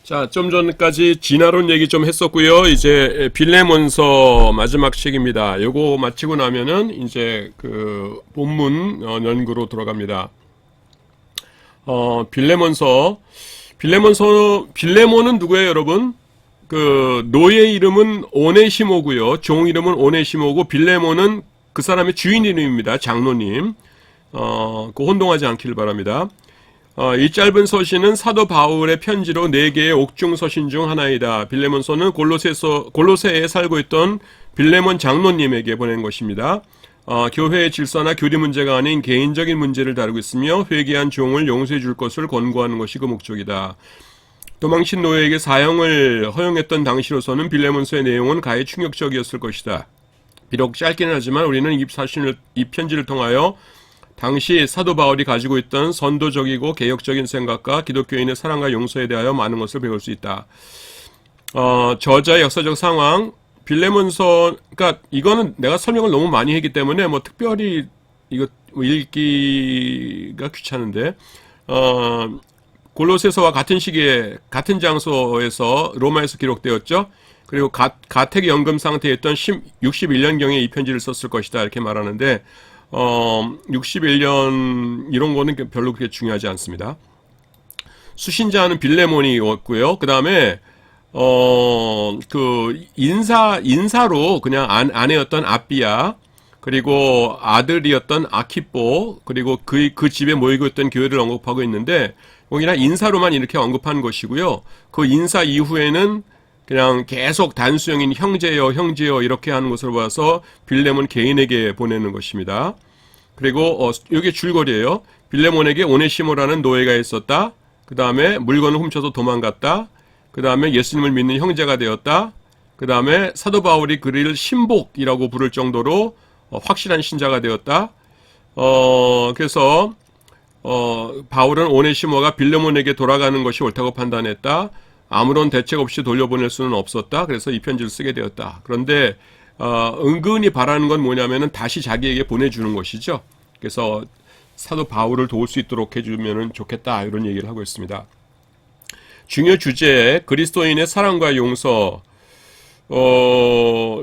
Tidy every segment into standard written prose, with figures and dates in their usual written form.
자, 좀 전까지 진화론 얘기 좀 했었고요. 이제 빌레몬서 마지막 책입니다. 요거 마치고 나면은 이제 그 본문 연구로 들어갑니다. 빌레몬은 누구예요, 여러분? 그 노예 이름은 오네시모고요. 종 이름은 오네시모고 빌레몬은 그 사람의 주인 이름입니다. 장로님. 그 혼동하지 않기를 바랍니다. 이 짧은 서신은 사도 바울의 편지로 4개의 옥중 서신 중 하나이다. 빌레몬서는 골로새에 살고 있던 빌레몬 장로님에게 보낸 것입니다. 교회의 질서나 교리 문제가 아닌 개인적인 문제를 다루고 있으며 회개한 종을 용서해 줄 것을 권고하는 것이 그 목적이다. 도망친 노예에게 사형을 허용했던 당시로서는 빌레몬서의 내용은 가히 충격적이었을 것이다. 비록 짧기는 하지만 우리는 이 편지를 통하여 당시 사도 바울이 가지고 있던 선도적이고 개혁적인 생각과 기독교인의 사랑과 용서에 대하여 많은 것을 배울 수 있다. 저자의 역사적 상황, 빌레몬서, 그러니까 이거는 내가 설명을 너무 많이 했기 때문에 뭐 특별히 이거 읽기가 귀찮은데, 골로새서와 같은 시기에 같은 장소에서 로마에서 기록되었죠. 그리고 가택 연금 상태에 있던 61년경에 이 편지를 썼을 것이다 이렇게 말하는데 61년 이런 거는 별로 그렇게 중요하지 않습니다. 수신자는 빌레몬이었고요. 그 다음에 그 인사로 그냥 아내였던 아비야, 그리고 아들이었던 아키포, 그리고 그 집에 모이고 있던 교회를 언급하고 있는데 그냥 인사로만 이렇게 언급한 것이고요. 그 인사 이후에는 그냥 계속 단수형인 형제여 이렇게 하는 것을 봐서 빌레몬 개인에게 보내는 것입니다. 그리고 이게 줄거리예요. 빌레몬에게 오네시모라는 노예가 있었다. 그 다음에 물건을 훔쳐서 도망갔다. 그 다음에 예수님을 믿는 형제가 되었다. 그 다음에 사도 바울이 그를 신복이라고 부를 정도로 확실한 신자가 되었다. 그래서 바울은 오네시모가 빌레몬에게 돌아가는 것이 옳다고 판단했다. 아무런 대책 없이 돌려보낼 수는 없었다. 그래서 이 편지를 쓰게 되었다. 그런데 은근히 바라는 건 뭐냐면은 다시 자기에게 보내주는 것이죠. 그래서 사도 바울을 도울 수 있도록 해주면 좋겠다 이런 얘기를 하고 있습니다. 중요 주제 그리스도인의 사랑과 용서.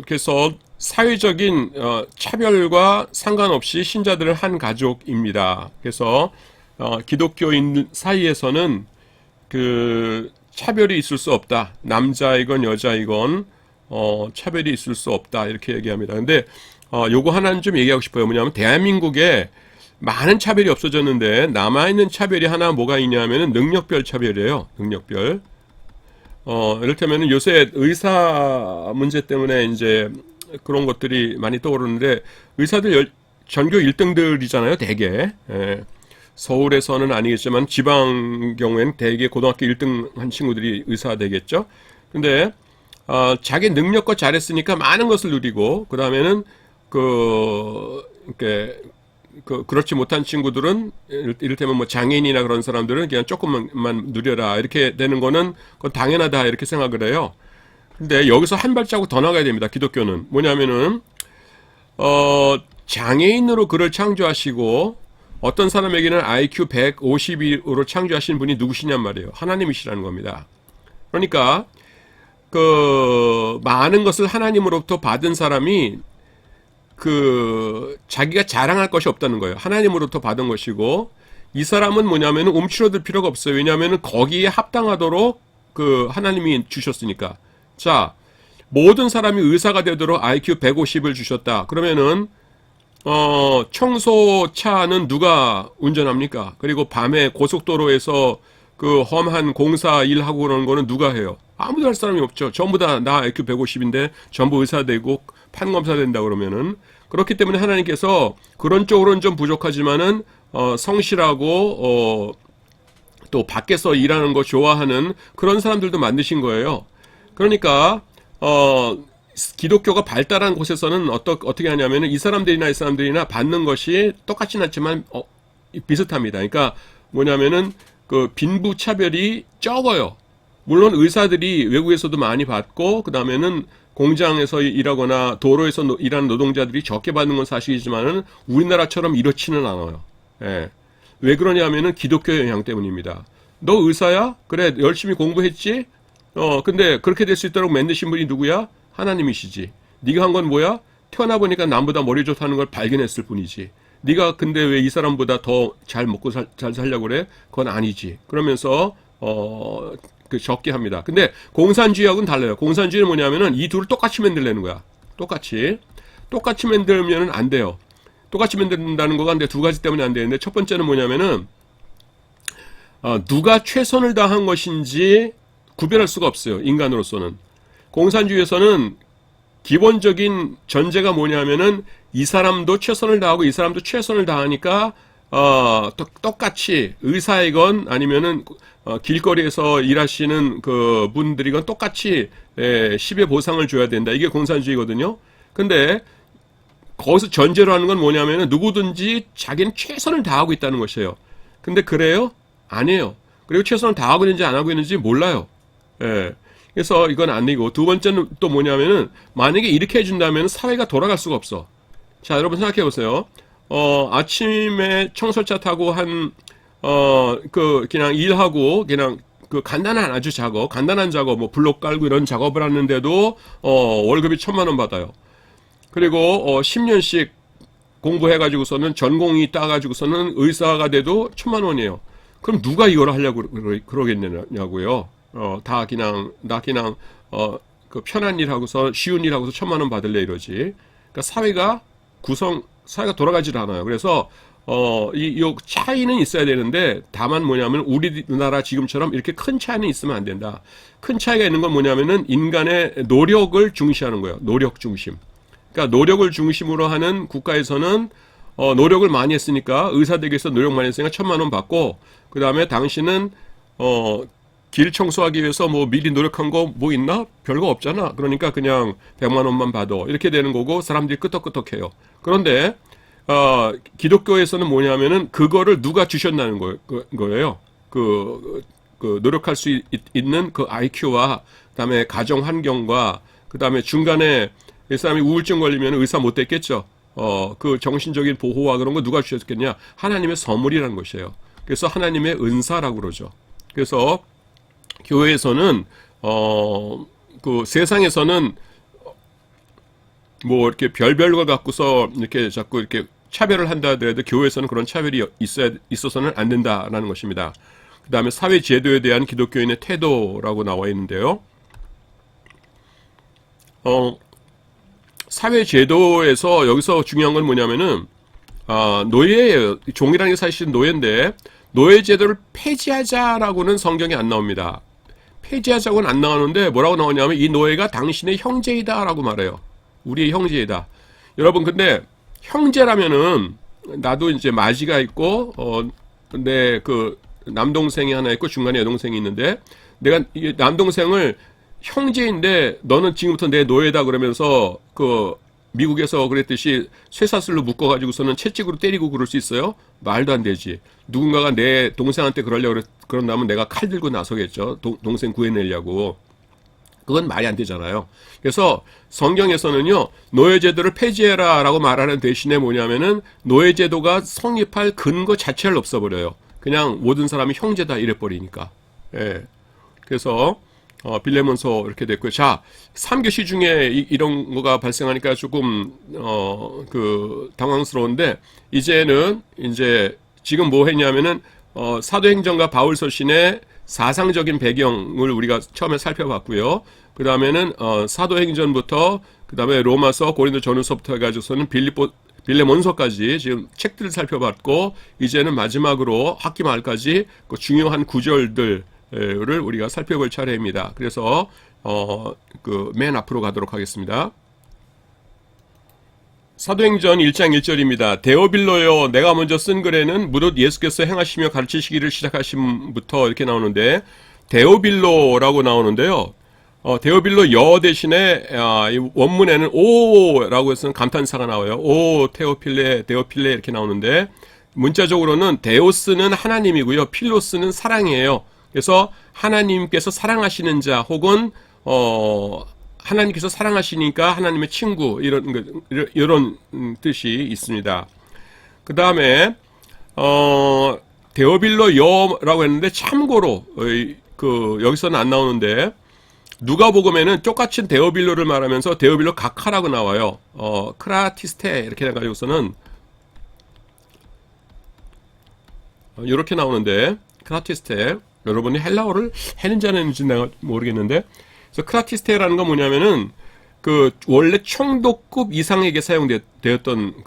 그래서 사회적인 차별과 상관없이 신자들은 한 가족입니다. 그래서 기독교인 사이에서는 그 차별이 있을 수 없다. 남자이건 여자이건 차별이 있을 수 없다. 이렇게 얘기합니다. 근데 요거 하나는 좀 얘기하고 싶어요. 뭐냐면 대한민국에 많은 차별이 없어졌는데 남아있는 차별이 하나 뭐가 있냐면은 능력별 차별이에요. 능력별. 이를테면은 요새 의사 문제 때문에 이제 그런 것들이 많이 떠오르는데 의사들 전교 1등들이잖아요. 대개. 예. 서울에서는 아니겠지만 지방 경우에는 대개 고등학교 1등 한 친구들이 의사가 되겠죠. 근데 자기 능력과 잘했으니까 많은 것을 누리고 그 다음에는 그렇지 못한 친구들은 이를테면 뭐 장애인이나 그런 사람들은 그냥 조금만 누려라 이렇게 되는 거는 그건 당연하다 이렇게 생각을 해요. 근데 여기서 한 발자국 더 나가야 됩니다. 기독교는 뭐냐면은 장애인으로 그를 창조하시고 어떤 사람에게는 IQ 150으로 창조하신 분이 누구시냔 말이에요. 하나님이시라는 겁니다. 그러니까 그 많은 것을 하나님으로부터 받은 사람이 그 자기가 자랑할 것이 없다는 거예요. 하나님으로부터 받은 것이고 이 사람은 뭐냐면 움츠러들 필요가 없어요. 왜냐하면 거기에 합당하도록 그 하나님이 주셨으니까. 자, 모든 사람이 의사가 되도록 IQ 150을 주셨다. 그러면은 청소차는 누가 운전합니까? 그리고 밤에 고속도로에서 그 험한 공사 일하고 그러는 거는 누가 해요? 아무도 할 사람이 없죠. 전부 다 나 IQ 150인데 전부 의사 되고 판검사 된다 그러면은. 그렇기 때문에 하나님께서 그런 쪽으로는 좀 부족하지만은 성실하고 또 밖에서 일하는 거 좋아하는 그런 사람들도 만드신 거예요. 그러니까 기독교가 발달한 곳에서는 어떻게 하냐면은 이 사람들이나 받는 것이 똑같진 않지만 비슷합니다. 그러니까 뭐냐면은 그 빈부 차별이 적어요. 물론 의사들이 외국에서도 많이 받고 그 다음에는 공장에서 일하거나 도로에서 일하는 노동자들이 적게 받는 건 사실이지만은 우리나라처럼 이렇지는 않아요. 예. 왜 그러냐면은 기독교 영향 때문입니다. 너 의사야? 그래, 열심히 공부했지? 근데 그렇게 될 수 있도록 만드신 분이 누구야? 하나님이시지. 네가 한 건 뭐야? 태어나 보니까 남보다 머리 좋다는 걸 발견했을 뿐이지. 네가 근데 왜 이 사람보다 더 잘 먹고 잘 살려고 그래? 그건 아니지. 그러면서 그 적게 합니다. 근데 공산주의하고는 달라요. 공산주의는 뭐냐면은 이 둘을 똑같이 만들려는 거야. 똑같이 만들면은 안 돼요. 똑같이 만든다는 거가 근데 두 가지 때문에 안 되는데, 첫 번째는 뭐냐면은 누가 최선을 다한 것인지 구별할 수가 없어요. 인간으로서는. 공산주의에서는 기본적인 전제가 뭐냐면은 이 사람도 최선을 다하고 이 사람도 최선을 다하니까 똑같이 의사이건 아니면은 길거리에서 일하시는 그 분들이건 똑같이 10의 보상을 줘야 된다. 이게 공산주의거든요. 근데 거기서 전제로 하는 건 뭐냐면은 누구든지 자기는 최선을 다하고 있다는 것이에요. 근데 그래요? 아니에요. 그리고 최선을 다하고 있는지 안 하고 있는지 몰라요. 예. 그래서 이건 아니고, 두 번째는 또 뭐냐면은 만약에 이렇게 해준다면 사회가 돌아갈 수가 없어. 자, 여러분 생각해 보세요. 아침에 청소차 타고 그냥 일하고, 그냥 그 간단한 작업, 뭐 블록 깔고 이런 작업을 하는데도, 월급이 1,000만 원 받아요. 그리고, 10년씩 공부해가지고서는 전공이 따가지고서는 의사가 돼도 1,000만 원이에요. 그럼 누가 이걸 하려고 그러겠냐고요. 나 그냥, 그 편한 일 하고서, 쉬운 일 하고서 1,000만 원 받을래 이러지. 그러니까 사회가 돌아가질 않아요. 그래서, 이 차이는 있어야 되는데, 다만 뭐냐면, 우리나라 지금처럼 이렇게 큰 차이는 있으면 안 된다. 큰 차이가 있는 건 뭐냐면은, 인간의 노력을 중시하는 거예요. 노력 중심. 그러니까 노력을 중심으로 하는 국가에서는, 노력을 많이 했으니까, 의사 되기 위해서 노력 많이 했으니까 1,000만 원 받고, 그 다음에 당신은, 길 청소하기 위해서 뭐 미리 노력한 거 뭐 있나? 별거 없잖아. 그러니까 그냥 100만 원만 받아. 이렇게 되는 거고 사람들이 끄덕끄덕해요. 그런데 기독교에서는 뭐냐면은 그거를 누가 주셨다는 거예요. 그 노력할 수 있는 그 IQ와 그다음에 가정 환경과 그다음에 중간에 이 사람이 우울증 걸리면 의사 못 됐겠죠. 그 정신적인 보호와 그런 거 누가 주셨겠냐? 하나님의 선물이라는 것이에요. 그래서 하나님의 은사라고 그러죠. 그래서 교회에서는 그 세상에서는 뭐 이렇게 별별 걸 갖고서 이렇게 자꾸 이렇게 차별을 한다 하더라도 교회에서는 그런 차별이 있어서는 안 된다라는 것입니다. 그 다음에 사회 제도에 대한 기독교인의 태도라고 나와 있는데요. 사회 제도에서 여기서 중요한 건 뭐냐면은 노예예요. 종이라는 게 사실 노예인데 노예 제도를 폐지하자라고는 성경에 안 나옵니다. 폐지하자고는 안 나오는데 뭐라고 나오냐면 이 노예가 당신의 형제이다라고 말해요. 우리의 형제이다. 여러분 근데 형제라면은 나도 이제 마지가 있고 내 그 남동생이 하나 있고 중간에 여동생이 있는데 내가 이 남동생을 형제인데 너는 지금부터 내 노예다 그러면서 그 미국에서 그랬듯이 쇠사슬로 묶어가지고서는 채찍으로 때리고 그럴 수 있어요? 말도 안 되지. 누군가가 내 동생한테 그러려고 그런다면 내가 칼 들고 나서겠죠. 동생 구해내려고. 그건 말이 안 되잖아요. 그래서 성경에서는요, 노예제도를 폐지해라 라고 말하는 대신에 뭐냐면은 노예제도가 성립할 근거 자체를 없애버려요. 그냥 모든 사람이 형제다 이래버리니까. 예. 그래서 빌레몬서 이렇게 됐고요. 자, 3교시 중에 이런 거가 발생하니까 조금 당황스러운데 이제는 이제 지금 뭐 했냐면은 사도행전과 바울서신의 사상적인 배경을 우리가 처음에 살펴봤고요. 그 다음에는 사도행전부터 그 다음에 로마서, 고린도 전후서부터 해가지고서는 빌레몬서까지 지금 책들을 살펴봤고 이제는 마지막으로 학기 말까지 그 중요한 구절들 를 우리가 살펴볼 차례입니다. 그래서 그 맨 앞으로 가도록 하겠습니다. 사도행전 1장 1절입니다. 데오빌로여 내가 먼저 쓴 글에는 무릇 예수께서 행하시며 가르치시기를 시작하심부터 이렇게 나오는데 데오빌로라고 나오는데요. 데오빌로 여 대신에 원문에는 오라고 해서 감탄사가 나와요. 오 데오필레 이렇게 나오는데 문자적으로는 데오스는 하나님이고요. 필로스는 사랑이에요. 그래서 하나님께서 사랑하시는 자 혹은 하나님께서 사랑하시니까 하나님의 친구 이런 뜻이 있습니다. 그 다음에 데오빌로 여라고 했는데 참고로 여기서는 안 나오는데 누가복음에는 똑같이 데오빌로를 말하면서 데오빌로 각하라고 나와요. 크라티스테 이렇게 해가지고서는 이렇게 나오는데 크라티스테 여러분이 헬라어를 했는지 안 했는지 내가 모르겠는데 그래서 크라티스테라는 건 뭐냐면은 그 원래 총독급 이상에게 사용되었던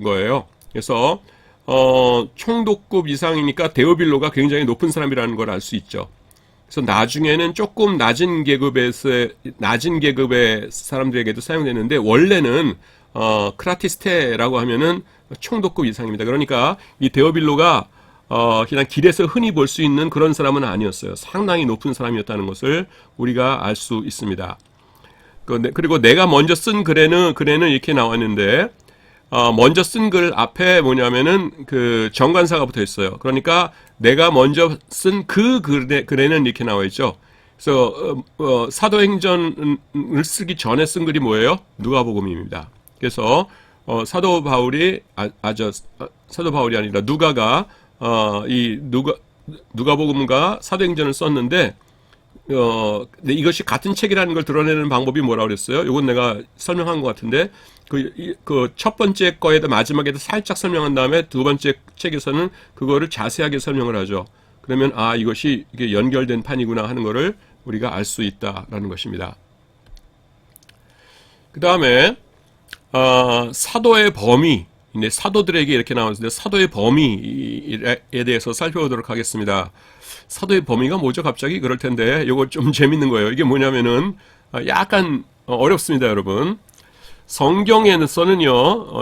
거예요. 그래서 총독급 이상이니까 데오빌로가 굉장히 높은 사람이라는 걸 알 수 있죠. 그래서 나중에는 조금 낮은 계급의 사람들에게도 사용되는데 원래는 크라티스테라고 하면은 총독급 이상입니다. 그러니까 이 데오빌로가 그냥 길에서 흔히 볼 수 있는 그런 사람은 아니었어요. 상당히 높은 사람이었다는 것을 우리가 알 수 있습니다. 그리고 내가 먼저 쓴 글에는 이렇게 나왔는데 먼저 쓴 글 앞에 뭐냐면은 그 정관사가 붙어 있어요. 그러니까 내가 먼저 쓴 그 글에는 이렇게 나와 있죠. 그래서 사도행전을 쓰기 전에 쓴 글이 뭐예요? 누가복음입니다. 그래서 사도 바울이 아니라 누가가 누가복음과 사도행전을 썼는데 이것이 같은 책이라는 걸 드러내는 방법이 뭐라고 그랬어요? 이건 내가 설명한 것 같은데 그 첫 번째 거에다 마지막에도 살짝 설명한 다음에 두 번째 책에서는 그거를 자세하게 설명을 하죠. 그러면 이것이 이게 연결된 판이구나 하는 거를 우리가 알 수 있다라는 것입니다. 그 다음에 사도의 범위, 사도들에게 이렇게 나오는데 사도의 범위에 대해서 살펴보도록 하겠습니다. 사도의 범위가 뭐죠? 갑자기 그럴 텐데 이거 좀 재밌는 거예요. 이게 뭐냐면은 약간 어렵습니다, 여러분. 성경에서는요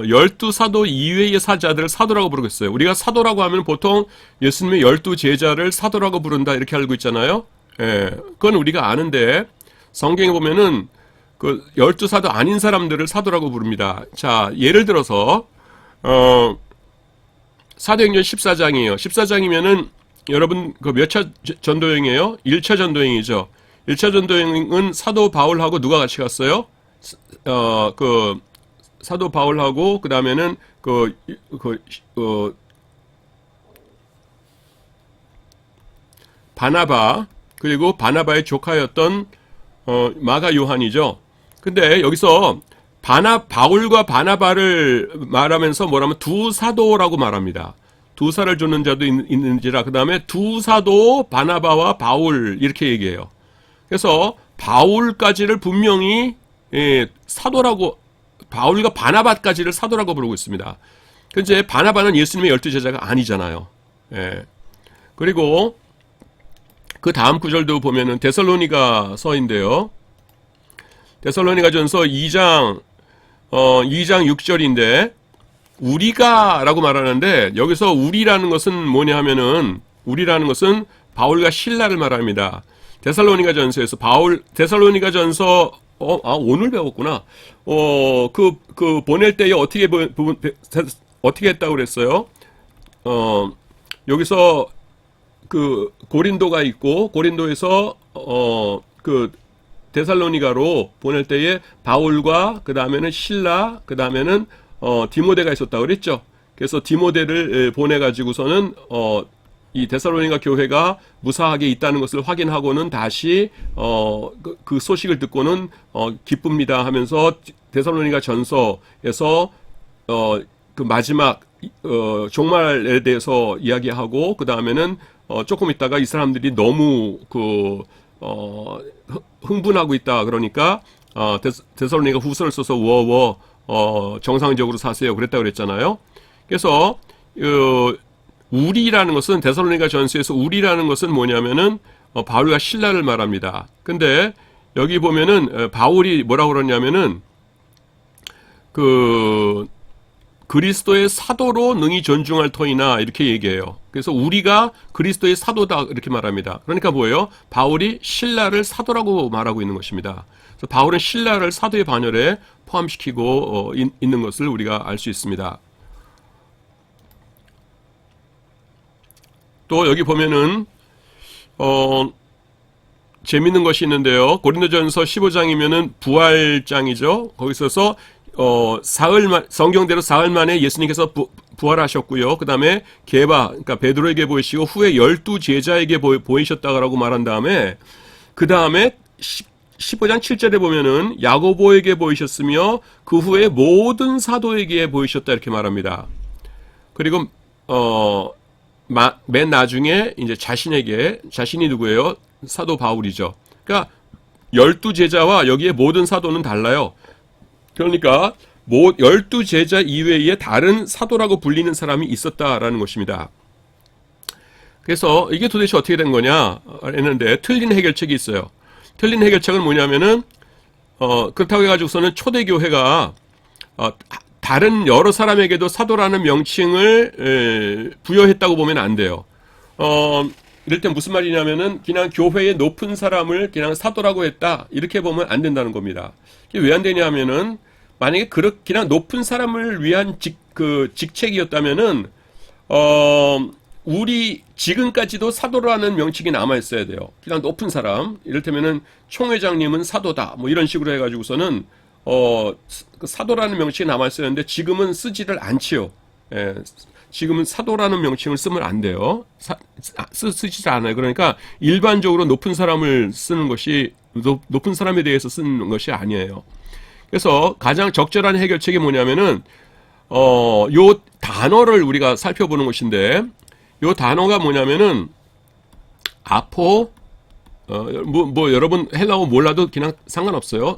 12사도 이외의 사자들을 사도라고 부르고 있어요. 우리가 사도라고 하면 보통 예수님의 12제자를 사도라고 부른다 이렇게 알고 있잖아요. 예, 그건 우리가 아는데 성경에 보면은 그 12사도 아닌 사람들을 사도라고 부릅니다. 자, 예를 들어서 사도행전 14장이에요. 14장이면은 여러분 그 몇 차 전도행이에요? 1차 전도행이죠. 1차 전도행은 사도 바울하고 누가 같이 갔어요? 그 사도 바울하고 그 다음에는 바나바 그리고 바나바의 조카였던 마가 요한이죠. 근데 여기서 바울과 바나바를 말하면서 뭐라면 두 사도라고 말합니다. 두 살을 줬는 자도 있는지라 그 다음에 두 사도 바나바와 바울 이렇게 얘기해요. 그래서 바울까지를 분명히 사도라고 바울과 바나바까지를 사도라고 부르고 있습니다. 근데 바나바는 예수님의 12제자가 아니잖아요. 예. 그리고 그 다음 구절도 보면은 데살로니가 서인데요. 데살로니가 전서 2장 6절인데 우리가 라고 말하는데 여기서 우리라는 것은 뭐냐 하면은 우리라는 것은 바울과 실라를 말합니다. 데살로니가 전서에서 데살로니가 전서 오늘 배웠구나. 그 보낼 때에 어떻게 했다고 그랬어요? 여기서 그 고린도가 있고 고린도에서 그 데살로니가로 보낼 때에 바울과 그 다음에는 실라 그 다음에는 디모데가 있었다고 그랬죠. 그래서 디모데를 보내가지고서는 이 데살로니가 교회가 무사하게 있다는 것을 확인하고는 다시 그 소식을 듣고는 기쁩니다 하면서 데살로니가 전서에서 그 마지막 종말에 대해서 이야기하고 그 다음에는 조금 있다가 이 사람들이 너무 흥분하고 있다 그러니까 데살로니가 후서를 써서 정상적으로 사세요 그랬다고 그랬잖아요. 그래서 우리라는 것은 데살로니가 전서에서 우리라는 것은 뭐냐면은 바울과 실라를 말합니다. 근데 여기 보면은 바울이 뭐라고 그러냐면은 그리스도의 사도로 능히 존중할 터이나 이렇게 얘기해요. 그래서 우리가 그리스도의 사도다 이렇게 말합니다. 그러니까 뭐예요? 바울이 실라를 사도라고 말하고 있는 것입니다. 그래서 바울은 실라를 사도의 반열에 포함시키고 있는 것을 우리가 알 수 있습니다. 또 여기 보면은 재밌는 것이 있는데요. 고린도전서 15장이면은 부활장이죠. 거기서서 성경대로 사흘 만에 예수님께서 부활하셨고요. 그 다음에 그러니까 베드로에게 보이시고 후에 12제자에게 보이셨다라고 말한 다음에 그 다음에 15장 7절에 보면은 야고보에게 보이셨으며 그 후에 모든 사도에게 보이셨다 이렇게 말합니다. 그리고 맨 나중에 이제 자신이 누구예요? 사도 바울이죠. 그러니까 12제자와 여기에 모든 사도는 달라요. 그러니까 12제자 이외에 다른 사도라고 불리는 사람이 있었다라는 것입니다. 그래서 이게 도대체 어떻게 된 거냐 했는데 틀린 해결책이 있어요. 틀린 해결책은 뭐냐면은 그렇다고 해가지고서는 초대교회가 다른 여러 사람에게도 사도라는 명칭을 부여했다고 보면 안 돼요. 이럴 때 무슨 말이냐면은 그냥 교회의 높은 사람을 그냥 사도라고 했다 이렇게 보면 안 된다는 겁니다. 이게 왜 안 되냐 하면은 만약에 그냥 높은 사람을 위한 직책이었다면은 우리 지금까지도 사도라는 명칭이 남아 있어야 돼요. 그냥 높은 사람 이를테면은 총회장님은 사도다 뭐 이런 식으로 해가지고서는 사도라는 명칭이 남아 있어야 하는데 지금은 쓰지를 않지요. 예, 지금은 사도라는 명칭을 쓰면 안 돼요. 쓰지 않아요. 그러니까 일반적으로 높은 사람을 쓰는 것이 높은 사람에 대해서 쓰는 것이 아니에요. 그래서 가장 적절한 해결책이 뭐냐면은 요 단어를 우리가 살펴보는 것인데 요 단어가 뭐냐면은 여러분 헬라어 몰라도 그냥 상관없어요.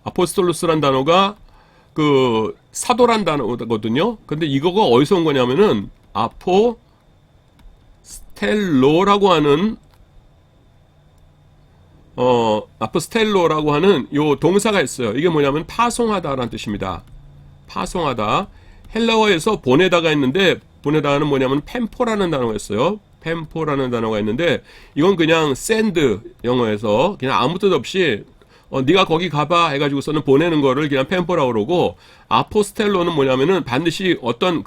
아포스톨로스란 단어가 그 사도란 단어거든요. 근데 이거가 어디서 온 거냐면은 아포스텔로라고 하는 요 동사가 있어요. 이게 뭐냐면 파송하다라는 뜻입니다. 파송하다. 헬라어에서 보내다가 있는데 보내다는 뭐냐면 펜포라는 단어가 있어요. 펜포라는 단어가 있는데 이건 그냥 send 영어에서 그냥 아무 뜻 없이 네가 거기 가봐 해가지고서는 보내는 거를 그냥 펜포라고 그러고 아포스텔로는 뭐냐면은 반드시 어떤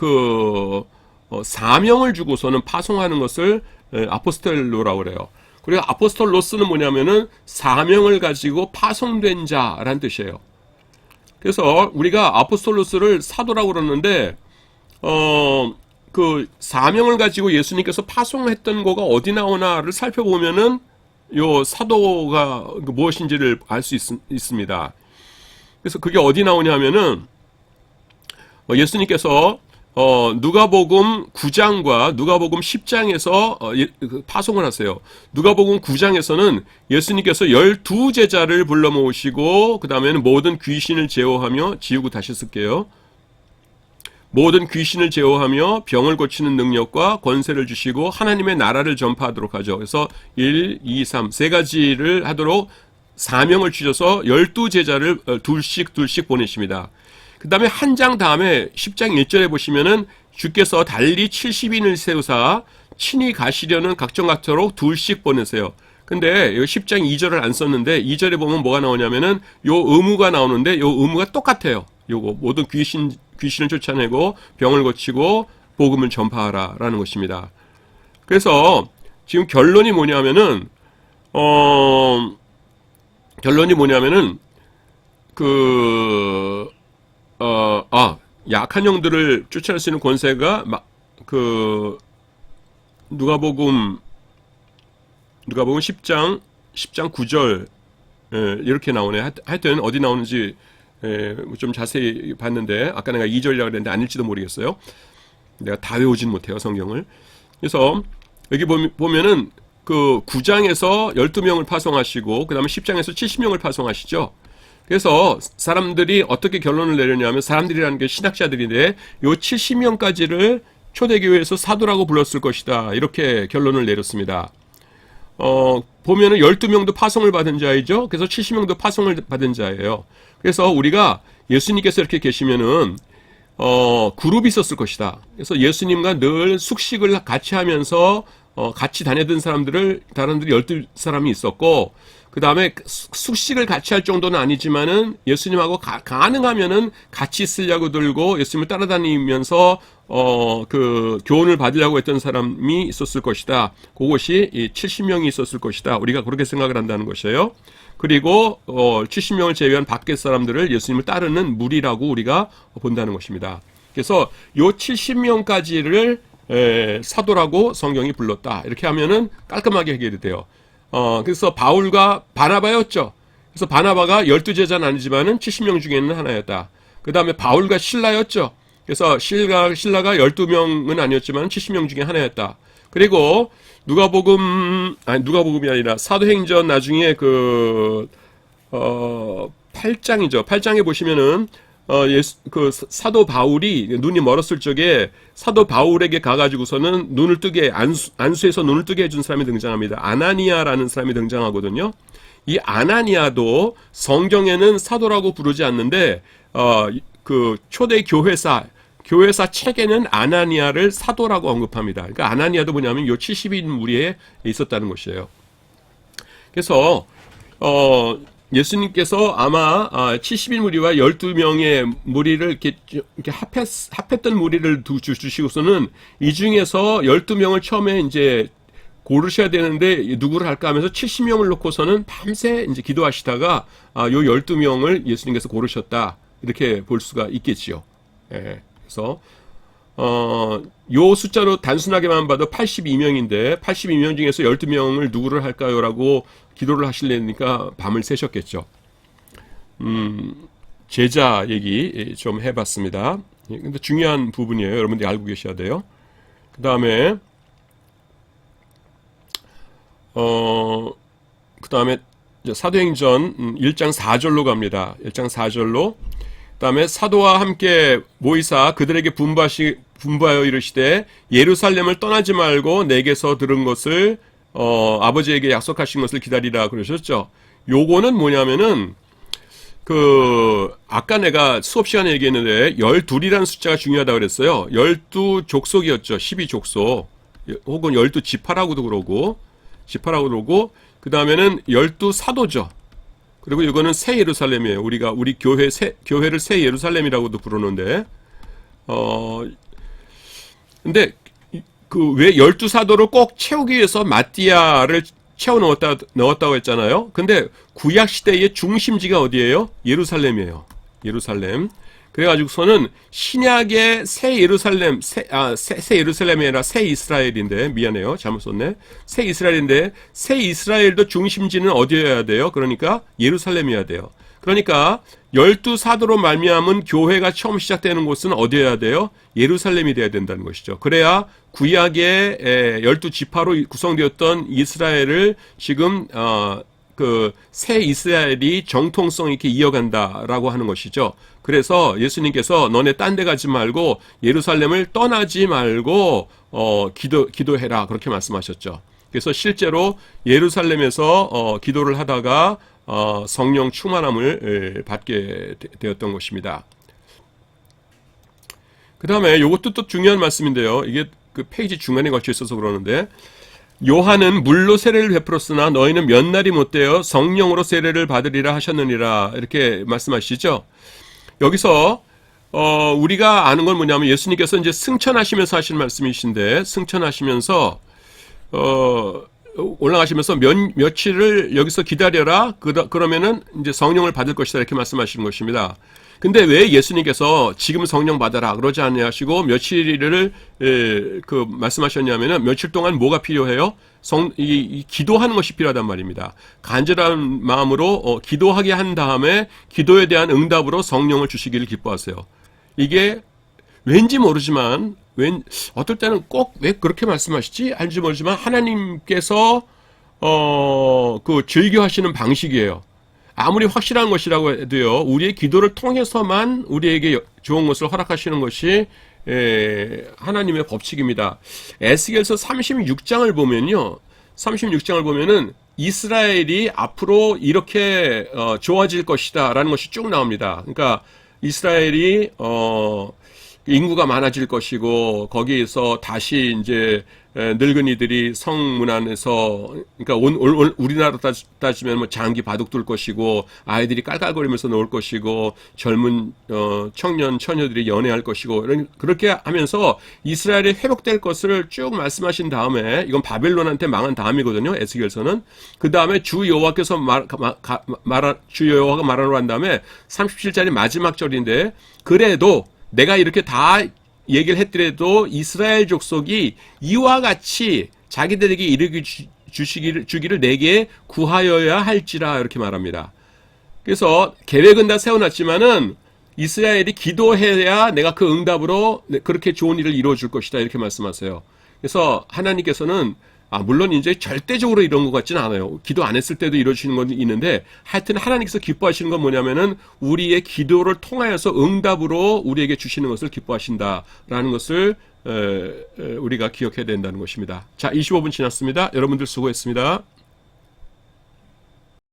사명을 주고서는 파송하는 것을 아포스텔로라고 그래요. 그리고 아포스톨로스는 뭐냐면은 사명을 가지고 파송된 자라는 뜻이에요. 그래서 우리가 아포스톨로스를 사도라고 그러는데 그 사명을 가지고 예수님께서 파송했던 거가 어디 나오나를 살펴보면은 요 사도가 무엇인지를 알 수 있습니다. 그래서 그게 어디 나오냐면은 예수님께서 누가복음 9장과 누가복음 10장에서 파송을 하세요. 누가복음 9장에서는 예수님께서 12제자를 불러 모으시고 그 다음에는 모든 귀신을 제어하며 지우고 다시 쓸게요. 모든 귀신을 제어하며 병을 고치는 능력과 권세를 주시고 하나님의 나라를 전파하도록 하죠. 그래서 1, 2, 3 세 가지를 하도록 사명을 주셔서 12제자를 둘씩 보내십니다. 그 다음에 한 장 다음에 10장 1절에 보시면은 주께서 달리 70인을 세우사 친히 가시려는 각종각토록 둘씩 보내세요. 근데 이 10장 2절을 안 썼는데 2절에 보면 뭐가 나오냐면은 요 의무가 나오는데 요 의무가 똑같아요. 요거 모든 귀신을 쫓아내고 병을 고치고 복음을 전파하라라는 것입니다. 그래서 지금 결론이 뭐냐면은 약한 영들을 쫓아낼 수 있는 권세가 누가복음 10장 9절 이렇게 나오네. 하여튼 어디 나오는지 좀 자세히 봤는데 아까 내가 2절이라고 그랬는데 아닐지도 모르겠어요. 내가 다 외우진 못해요, 성경을. 그래서 여기 보면은 그 9장에서 12명을 파송하시고 그 다음에 10장에서 70명을 파송하시죠. 그래서 사람들이 어떻게 결론을 내렸냐면 사람들이라는 게 신학자들인데 요 70명까지를 초대교회에서 사도라고 불렀을 것이다. 이렇게 결론을 내렸습니다. 보면은 12명도 파송을 받은 자이죠. 그래서 70명도 파송을 받은 자예요. 그래서 우리가 예수님께서 이렇게 계시면은 그룹이 있었을 것이다. 그래서 예수님과 늘 숙식을 같이 하면서 같이 다니던 사람들이 12사람이 있었고 그 다음에 숙식을 같이 할 정도는 아니지만은 예수님하고 가능하면은 같이 있으려고 들고 예수님을 따라다니면서 그 교훈을 받으려고 했던 사람이 있었을 것이다. 그것이 70명이 있었을 것이다. 우리가 그렇게 생각을 한다는 것이에요. 그리고 70명을 제외한 밖의 사람들을 예수님을 따르는 무리라고 우리가 본다는 것입니다. 그래서 요 70명까지를 사도라고 성경이 불렀다. 이렇게 하면은 깔끔하게 해결이 돼요. 그래서 바울과 바나바였죠. 그래서 바나바가 12제자는 아니지만은 70명 중에는 하나였다. 그 다음에 바울과 신라였죠. 그래서 신라가 12명은 아니었지만 70명 중에 하나였다. 그리고 누가복음이 아니라 사도행전 나중에 8장이죠. 8장에 보시면은 사도 바울이 눈이 멀었을 적에 사도 바울에게 가가지고서는 눈을 뜨게 안수에서 눈을 뜨게 해준 사람이 등장합니다. 아나니아라는 사람이 등장하거든요. 이 아나니아도 성경에는 사도라고 부르지 않는데 그 초대 교회사 책에는 아나니아를 사도라고 언급합니다. 그러니까 아나니아도 뭐냐면 요 70인 무리에 있었다는 것이에요. 그래서 예수님께서 아마 70인 무리와 12명의 무리를 이렇게 합했던 무리를 주시고서는 이 중에서 12명을 처음에 이제 고르셔야 되는데 누구를 할까 하면서 70명을 놓고서는 밤새 이제 기도하시다가 요 12명을 예수님께서 고르셨다. 이렇게 볼 수가 있겠지요. 예. 그래서 요 숫자로 단순하게만 봐도 82명인데 82명 중에서 12명을 누구를 할까요? 라고 기도를 하시려니까 밤을 새셨겠죠. 제자 얘기 좀 해봤습니다. 근데 중요한 부분이에요. 여러분들이 알고 계셔야 돼요. 그 다음에 사도행전 1장 4절로 갑니다. 1장 4절로. 그 다음에 사도와 함께 모이사 그들에게 분부하여 이르시되 예루살렘을 떠나지 말고 내게서 들은 것을 아버지에게 약속하신 것을 기다리라 그러셨죠. 요거는 뭐냐면은 아까 내가 수업 시간에 얘기했는데 12이라는 숫자가 중요하다고 그랬어요. 12족속이었죠. 12족속 혹은 12지파라고도 그러고 그 다음에는 12사도죠. 그리고 이거는 새 예루살렘이에요. 우리 교회를 새 예루살렘이라고도 부르는데, 근데 왜 12사도를 꼭 채우기 위해서 마띠아를 채워 넣었다고 했잖아요. 근데 구약 시대의 중심지가 어디예요? 예루살렘이에요. 예루살렘. 그래가지고서는 신약의 새 예루살렘, 새 예루살렘이 아니라 새 이스라엘인데, 미안해요. 잘못 썼네. 새 이스라엘인데, 새 이스라엘도 중심지는 어디여야 돼요? 그러니까 예루살렘이어야 돼요. 그러니까 12사도로 말미암은 교회가 처음 시작되는 곳은 어디여야 돼요? 예루살렘이 돼야 된다는 것이죠. 그래야 구약의 12지파로 구성되었던 이스라엘을 지금 새 이스라엘이 정통성 있게 이어간다라고 하는 것이죠. 그래서 예수님께서 너네 딴 데 가지 말고 예루살렘을 떠나지 말고 기도해라 그렇게 말씀하셨죠. 그래서 실제로 예루살렘에서 기도를 하다가 성령 충만함을 받게 되었던 것입니다. 그 다음에 이것도 또 중요한 말씀인데요. 이게 그 페이지 중간에 걸쳐 있어서 그러는데 요한은 물로 세례를 베풀었으나 너희는 몇 날이 못되어 성령으로 세례를 받으리라 하셨느니라 이렇게 말씀하시죠. 여기서 우리가 아는 건 뭐냐면 예수님께서 이제 승천하시면서 하신 말씀이신데 승천하시면서 올라가시면서 며칠을 여기서 기다려라 그러면은 이제 성령을 받을 것이다 이렇게 말씀하시는 것입니다. 근데 왜 예수님께서 지금 성령 받아라 그러지 않으시고 며칠을 말씀하셨냐면은 며칠 동안 뭐가 필요해요? 기도하는 것이 필요하단 말입니다. 간절한 마음으로 기도하게 한 다음에 기도에 대한 응답으로 성령을 주시기를 기뻐하세요. 이게 왠지 모르지만 어떨 때는 꼭 왜 그렇게 말씀하시지? 알지 모르지만 하나님께서 즐겨하시는 방식이에요. 아무리 확실한 것이라고 해도요, 우리의 기도를 통해서만 우리에게 좋은 것을 허락하시는 것이 하나님의 법칙입니다. 에스겔서 36장을 보면요, 36장을 보면은 이스라엘이 앞으로 이렇게 좋아질 것이다 라는 것이 쭉 나옵니다. 그러니까 이스라엘이 인구가 많아질 것이고 거기에서 다시 이제 늙은이들이 성문 안에서 그러니까 우리나라 따지면 뭐 장기 바둑 둘 것이고 아이들이 깔깔거리면서 놀 것이고 젊은 청년 처녀들이 연애할 것이고 그렇게 하면서 이스라엘이 회복될 것을 쭉 말씀하신 다음에 이건 바벨론한테 망한 다음이거든요. 에스겔서는 그 다음에 주 여호와께서 주 여호와가 말하러 한 다음에 37절이 마지막 절인데 그래도 내가 이렇게 다 얘기를 했더라도 이스라엘 족속이 이와 같이 자기들에게 이르기 주기를 내게 구하여야 할지라 이렇게 말합니다. 그래서 계획은 다 세워놨지만은 이스라엘이 기도해야 내가 그 응답으로 그렇게 좋은 일을 이루어줄 것이다 이렇게 말씀하세요. 그래서 하나님께서는 물론 이제 절대적으로 이런 것 같지는 않아요. 기도 안 했을 때도 이루어지는 건 있는데 하여튼 하나님께서 기뻐하시는 건 뭐냐면은 우리의 기도를 통하여서 응답으로 우리에게 주시는 것을 기뻐하신다라는 것을 우리가 기억해야 된다는 것입니다. 자, 25분 지났습니다. 여러분들 수고했습니다.